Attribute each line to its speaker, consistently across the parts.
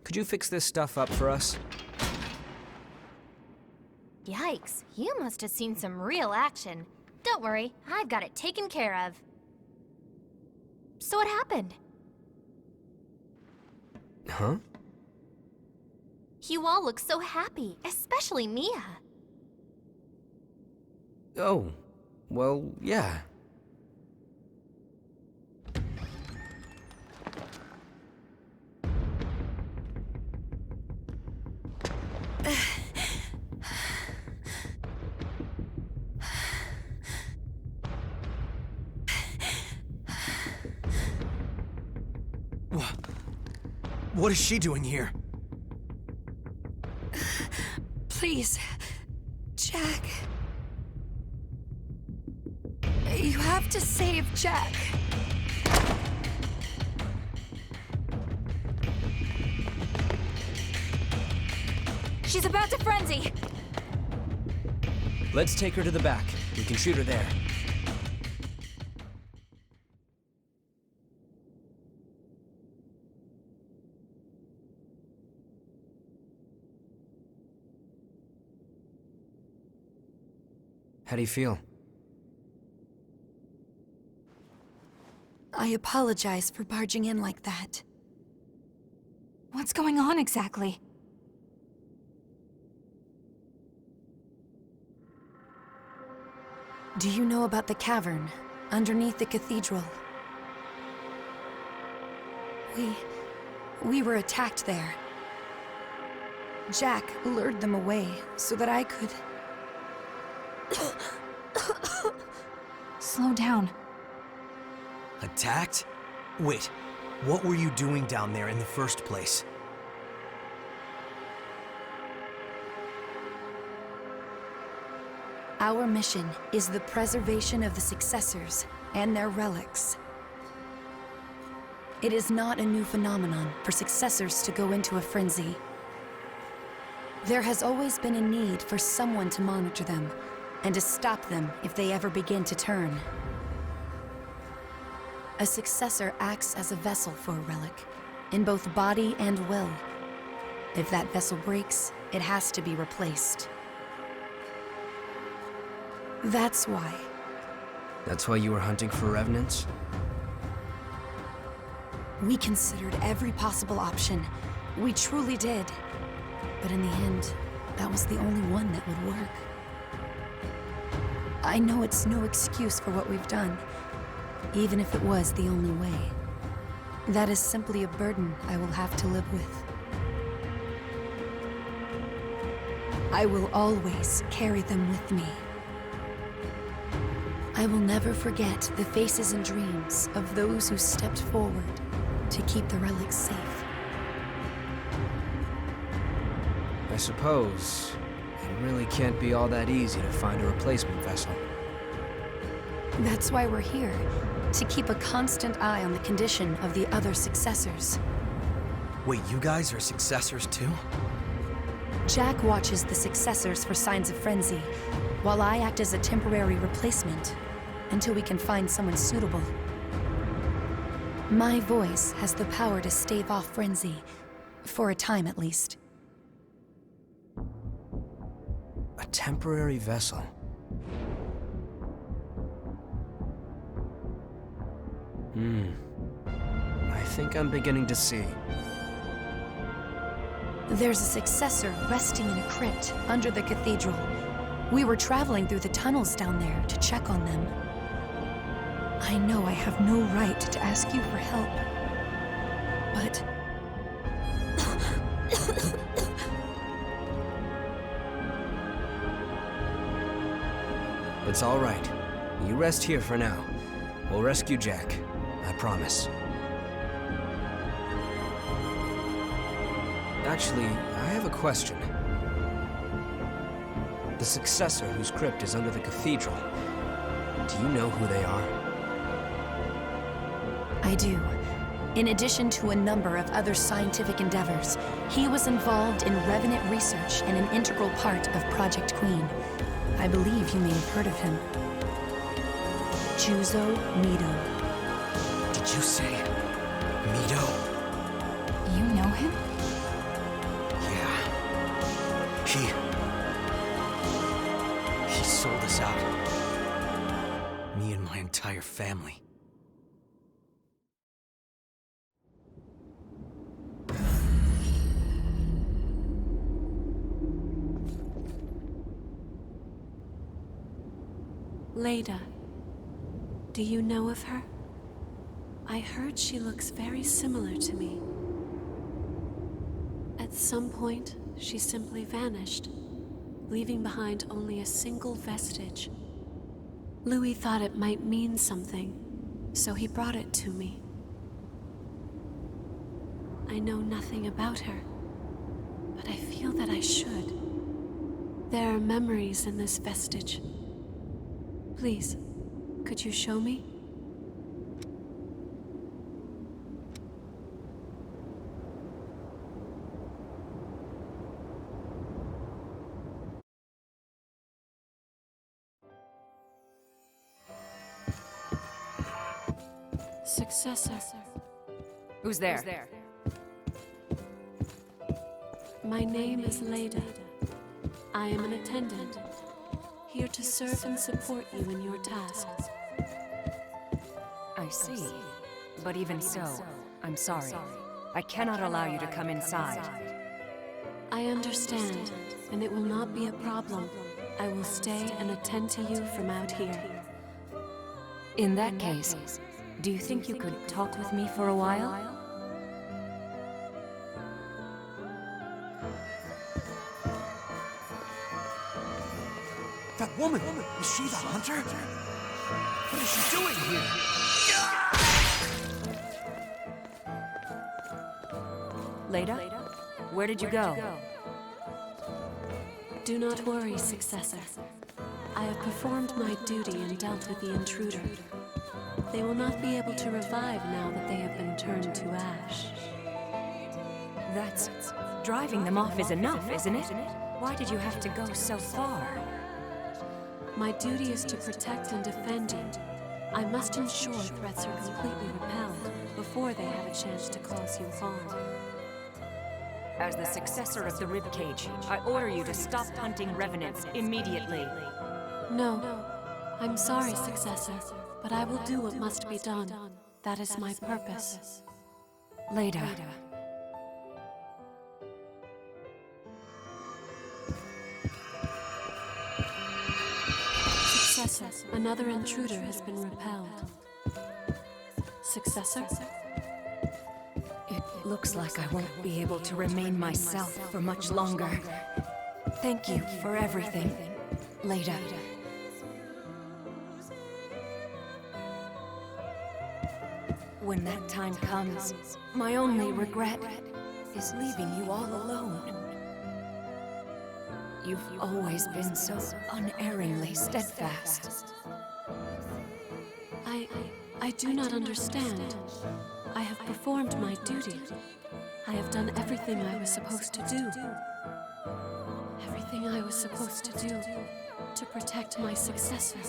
Speaker 1: could you fix this stuff up for us?
Speaker 2: Yikes, you must have seen some real action. Don't worry, I've got it taken care of. So what happened?
Speaker 1: Huh?
Speaker 2: You all look so happy, especially Mia.
Speaker 1: Oh, well, yeah.
Speaker 3: What is she doing here?
Speaker 4: Please, Jack. You have to save Jack.
Speaker 2: She's about to frenzy!
Speaker 1: Let's take her to the back. We can shoot her there. How do you feel?
Speaker 4: I apologize for barging in like that.
Speaker 5: What's going on exactly?
Speaker 4: Do you know about the cavern underneath the cathedral? We were attacked there. Jack lured them away so that I could...
Speaker 5: Slow down.
Speaker 3: Attacked? Wait, what were you doing down there in the first place?
Speaker 4: Our mission is the preservation of the successors and their relics. It is not a new phenomenon for successors to go into a frenzy. There has always been a need for someone to monitor them, and to stop them if they ever begin to turn. A successor acts as a vessel for a relic, in both body and will. If that vessel breaks, it has to be replaced. That's why.
Speaker 1: That's why you were hunting for revenants?
Speaker 4: We considered every possible option. We truly did. But in the end, that was the only one that would work. I know it's no excuse for what we've done, even if it was the only way. That is simply a burden I will have to live with. I will always carry them with me. I will never forget the faces and dreams of those who stepped forward to keep the relics safe.
Speaker 1: I suppose it really can't be all that easy to find a replacement vessel.
Speaker 4: That's why we're here, to keep a constant eye on the condition of the other successors.
Speaker 3: Wait, you guys are successors too?
Speaker 4: Jack watches the successors for signs of frenzy, while I act as a temporary replacement until we can find someone suitable. My voice has the power to stave off frenzy, for a time at least.
Speaker 1: A temporary vessel. I think I'm beginning to see.
Speaker 4: There's a successor resting in a crypt under the cathedral. We were traveling through the tunnels down there to check on them. I know I have no right to ask you for help, but...
Speaker 1: It's all right. You rest here for now. We'll rescue Jack. I promise. Actually, I have a question. The successor whose crypt is under the cathedral, do you know who they are?
Speaker 4: I do. In addition to a number of other scientific endeavors, he was involved in revenant research and an integral part of Project Queen. I believe you may have heard of him. Juzo Mido.
Speaker 3: Did you say Mido?
Speaker 5: You know him?
Speaker 3: He sold us out. Me and my entire family.
Speaker 6: Leda, do you know of her? I heard she looks very similar to me. At some point, she simply vanished, leaving behind only a single vestige. Louis thought it might mean something, so he brought it to me. I know nothing about her, but I feel that I should. There are memories in this vestige. Please, could you show me? Successor.
Speaker 7: Who's there?
Speaker 6: My name is Leda. I am an attendant, here to serve and support you in your tasks.
Speaker 7: I see. But even so, I'm sorry. I cannot allow you to come inside.
Speaker 6: I understand, and it will not be a problem. I will stay and attend to you from out here.
Speaker 7: In that case, do you think you could talk with me for a while?
Speaker 3: That woman! Is she the hunter? What is she doing here?
Speaker 7: Leda? Where did you go?
Speaker 6: Do not worry, Successor. I have performed my duty and dealt with the intruder. They will not be able to revive now that they have been turned to ash.
Speaker 7: That's... driving them off is enough, isn't it? Why did you have to go so far?
Speaker 6: My duty is to protect and defend you. I must ensure threats are completely repelled before they have a chance to cause you harm.
Speaker 7: As the successor of the Ribcage, I order you to stop hunting revenants immediately.
Speaker 6: No. I'm sorry, Successor, but I will do what must be done. That is my purpose.
Speaker 7: Leda.
Speaker 6: Successor, another intruder has been repelled. Successor?
Speaker 7: It looks like I won't be able to remain myself for much longer. Thank you for everything, Leda. When that time comes, my only regret is leaving you all alone. You've always been so unerringly steadfast.
Speaker 6: I do not understand. I have performed my duty. I have done everything I was supposed to do. Everything I was supposed to do to protect my successor.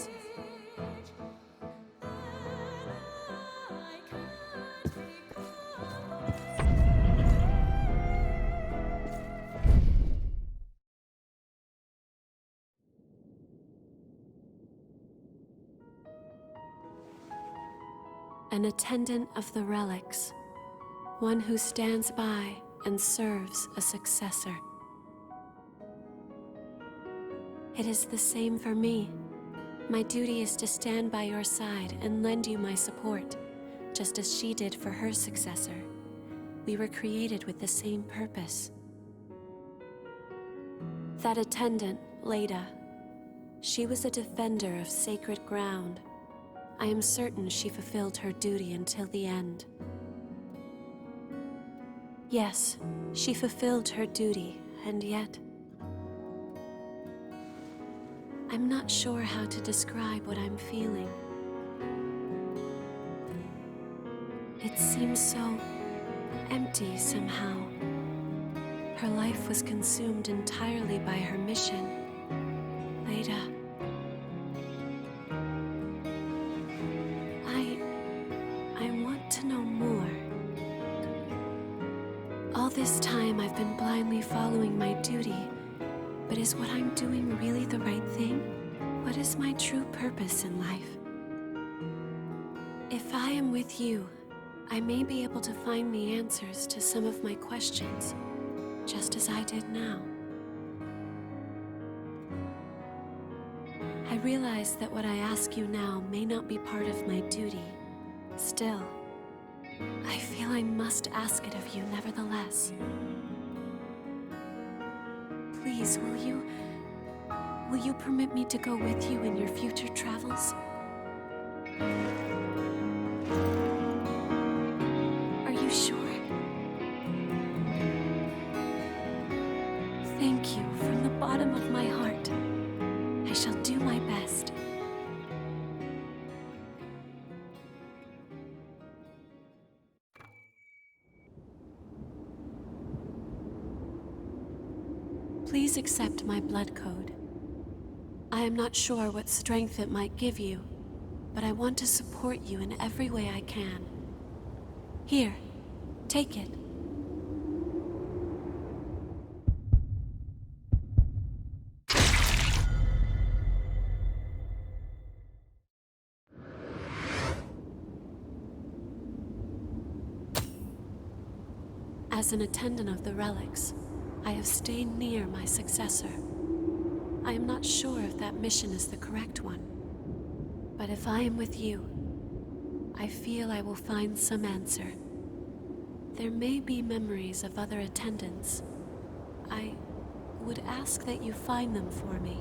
Speaker 6: An attendant of the relics, one who stands by and serves a successor. It is the same for me. My duty is to stand by your side and lend you my support, just as she did for her successor. We were created with the same purpose. That attendant, Leda, she was a defender of sacred ground. I am certain she fulfilled her duty until the end. Yes, she fulfilled her duty, and yet... I'm not sure how to describe what I'm feeling. It seems so empty somehow. Her life was consumed entirely by her mission. Leda... I want to know more. All this time I've been blindly following my duty, But is what I'm doing really the right thing? What is my true purpose in life? If I am with you, I may be able to find the answers to some of my questions, just as I did now. I realize that what I ask you now may not be part of my duty. Still, I feel I must ask it of you nevertheless. Please, will you permit me to go with you in your future travels? Are you sure? Thank you from the bottom of my heart. I shall do my best. Please accept my blood code. I am not sure what strength it might give you, but I want to support you in every way I can. Here, take it. As an attendant of the relics, I have stayed near my successor. I am not sure if that mission is the correct one, but if I am with you, I feel I will find some answer. There may be memories of other attendants. I would ask that you find them for me.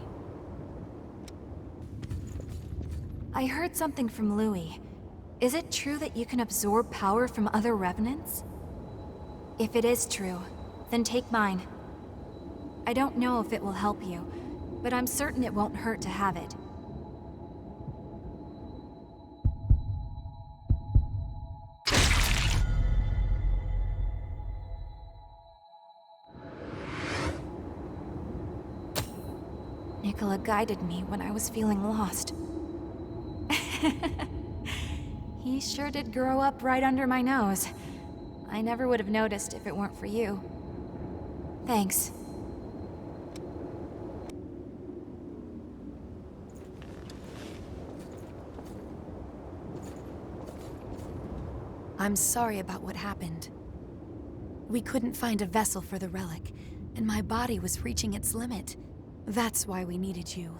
Speaker 5: I heard something from Louis. Is it true that you can absorb power from other revenants? If it is true, then take mine. I don't know if it will help you, but I'm certain it won't hurt to have it. Nicola guided me when I was feeling lost. He sure did grow up right under my nose. I never would have noticed if it weren't for you. Thanks.
Speaker 4: I'm sorry about what happened. We couldn't find a vessel for the relic, and my body was reaching its limit. That's why we needed you.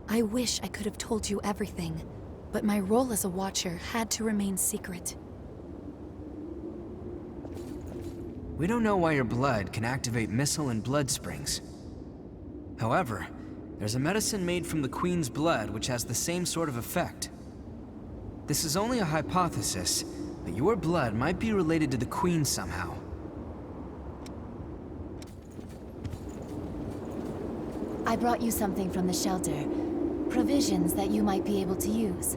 Speaker 4: I wish I could have told you everything, but my role as a Watcher had to remain secret.
Speaker 1: We don't know why your blood can activate missile and blood springs. However, there's a medicine made from the Queen's blood which has the same sort of effect. This is only a hypothesis, but your blood might be related to the Queen somehow.
Speaker 8: I brought you something from the shelter. Provisions that you might be able to use.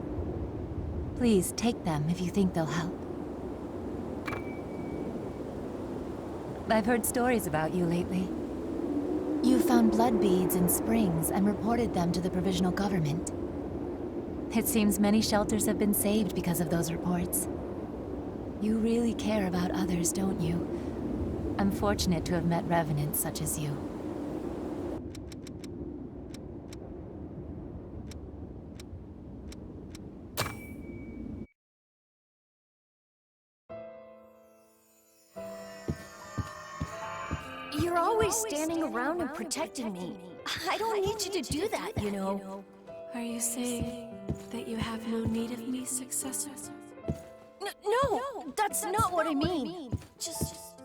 Speaker 8: Please take them if you think they'll help. I've heard stories about you lately. You found blood beads in springs and reported them to the provisional government. It seems many shelters have been saved because of those reports. You really care about others, don't you? I'm fortunate to have met revenants such as you.
Speaker 7: You're always standing around and protecting me. I don't need you to do that, you know.
Speaker 6: Are you saying that you have no need of me, successor?
Speaker 7: No, that's not what I mean. Just...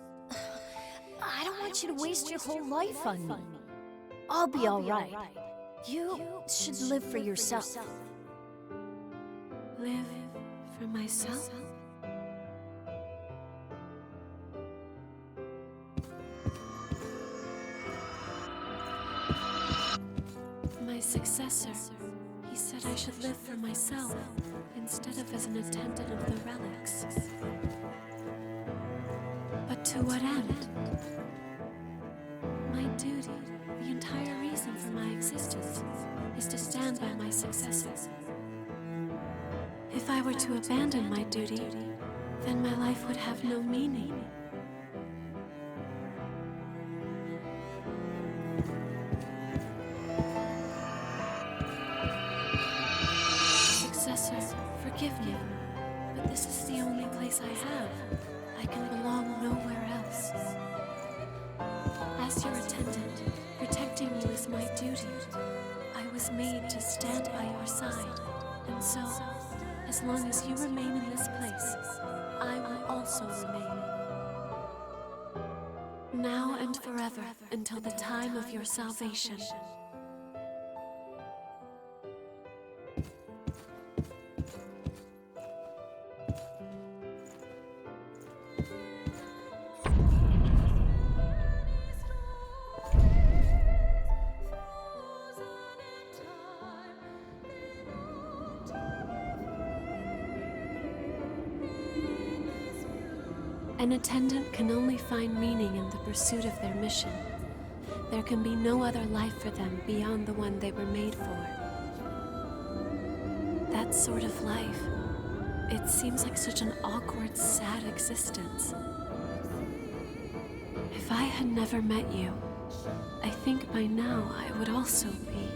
Speaker 7: I don't want you to waste your whole life on me. I'll be alright. You should live for yourself.
Speaker 6: Live for myself? My successor, he said I should live for myself instead of as an attendant of the relics. But to what end? My duty, the entire reason for my existence, is to stand by my successor. If I were to abandon my duty, then my life would have no meaning. I can belong nowhere else. As your attendant, protecting you is my duty. I was made to stand by your side, and so, as long as you remain in this place, I will also remain. Now and forever, until the time of your salvation. An attendant can only find meaning in the pursuit of their mission. There can be no other life for them beyond the one they were made for. That sort of life, it seems like such an awkward, sad existence. If I had never met you, I think by now I would also be